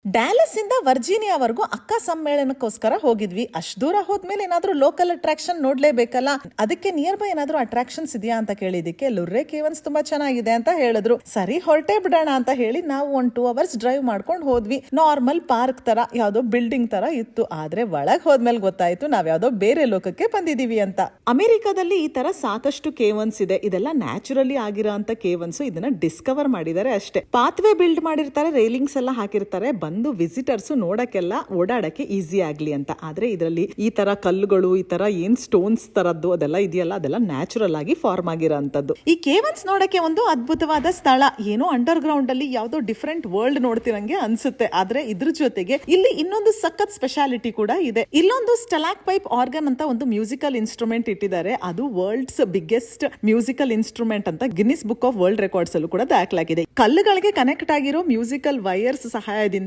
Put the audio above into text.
Dallas ಇಂದ ವರ್ಜೀನಿಯಾವರೆಗೂ ಅಕ್ಕ ಸಮ್ಮೇಳನಕ್ಕೋಸ್ಕರ ಹೋಗಿದ್ವಿ. ಅಷ್ಟ್ ದೂರ ಹೋದ್ಮೇಲೆ ಏನಾದ್ರೂ ಲೋಕಲ್ ಅಟ್ರಾಕ್ಷನ್ ನೋಡ್ಲೇಬೇಕಲ್ಲ, ಅದಕ್ಕೆ ನಿಯರ್ ಬೈ ಏನಾದ್ರೂ ಅಟ್ರಾಕ್ಷನ್ಸ್ ಇದೆಯಾ ಅಂತ ಕೇಳಿದಕ್ಕೆ ಲುರ್ರೆ ಕೇವನ್ಸ್ ತುಂಬಾ ಚೆನ್ನಾಗಿದೆ ಅಂತ ಹೇಳಿದ್ರು. ಸರಿ ಹೊರಟೆ ಬಿಡೋಣ ಅಂತ ಹೇಳಿ ನಾವು 1-2 ಅವರ್ಸ್ ಡ್ರೈವ್ ಮಾಡ್ಕೊಂಡು ಹೋದ್ವಿ. ನಾರ್ಮಲ್ ಪಾರ್ಕ್ ತರ ಯಾವ್ದೋ ಬಿಲ್ಡಿಂಗ್ ತರ ಇತ್ತು, ಆದ್ರೆ ಒಳಗ್ ಹೋದ್ಮೇಲೆ ಗೊತ್ತಾಯ್ತು ನಾವ್ ಯಾವ್ದೋ ಬೇರೆ ಲೋಕಕ್ಕೆ ಬಂದಿದೀವಿ ಅಂತ. ಅಮೆರಿಕಾದಲ್ಲಿ ಈ ತರ ಸಾಕಷ್ಟು ಕೇವನ್ಸ್ ಇದೆ. ಇದೆಲ್ಲ ನ್ಯಾಚುರಲಿ ಆಗಿರೋ ಅಂತ ಕೇವನ್ಸ್. ಇದನ್ನ ಡಿಸ್ಕವರ್ ಮಾಡಿದ್ದಾರೆ ಅಷ್ಟೇ. ಪಾತ್ವೇ ಬಿಲ್ಡ್ ಮಾಡಿರ್ತಾರೆ, ರೈಲಿಂಗ್ಸ್ ಎಲ್ಲ ಹಾಕಿರ್ತಾರೆ, ಬಂದು ವಿಸಿಟರ್ಸ್ ನೋಡಕ್ಕೆಲ್ಲ ಓಡಾಡಕ್ಕೆ ಈಸಿ ಆಗ್ಲಿ ಅಂತ. ಆದ್ರೆ ಇದರಲ್ಲಿ ಈ ತರ ಕಲ್ಲುಗಳು, ಈ ತರ ಏನ್ ಸ್ಟೋನ್ಸ್ ತರದ್ದು ಅದೆಲ್ಲ ಇದೆಯಲ್ಲ, ಅದೆಲ್ಲ ನ್ಯಾಚುರಲ್ ಆಗಿ ಫಾರ್ಮ್ ಆಗಿರೋಂಥದ್ದು. ಈ ಕೇವನ್ಸ್ ನೋಡಕ್ಕೆ ಒಂದು ಅದ್ಭುತವಾದ ಸ್ಥಳ. ಏನೋ ಅಂಡರ್ ಗ್ರೌಂಡ್ ಅಲ್ಲಿ ಯಾವ್ದೋ ಡಿಫರೆಂಟ್ ವರ್ಲ್ಡ್ ನೋಡ್ತಿರಂಗೆ ಅನ್ಸುತ್ತೆ. ಆದ್ರೆ ಇದ್ರ ಜೊತೆಗೆ ಇಲ್ಲಿ ಇನ್ನೊಂದು ಸಖತ್ ಸ್ಪೆಷಾಲಿಟಿ ಕೂಡ ಇದೆ. ಇಲ್ಲೊಂದು ಸ್ಟೆಲಾಕ್ ಪೈಪ್ ಆರ್ಗನ್ ಅಂತ ಒಂದು ಮ್ಯೂಸಿಕಲ್ ಇನ್ಸ್ಟ್ರೂಮೆಂಟ್ ಇಟ್ಟಿದ್ದಾರೆ. ಅದು ವರ್ಲ್ಡ್ಸ್ ಬಿಗ್ಗೆಸ್ಟ್ ಮ್ಯೂಸಿಕಲ್ ಇನ್ಸ್ಟ್ರೂಮೆಂಟ್ ಅಂತ Guinness book of world records ಅಲ್ಲೂ ಕೂಡ ದಾಖಲಾಗಿದೆ. ಕಲ್ಲುಗಳಿಗೆ ಕನೆಕ್ಟ್ ಆಗಿರೋ ಮ್ಯೂಸಿಕಲ್ ವೈರ್ಸ್ ಸಹಾಯದಿಂದ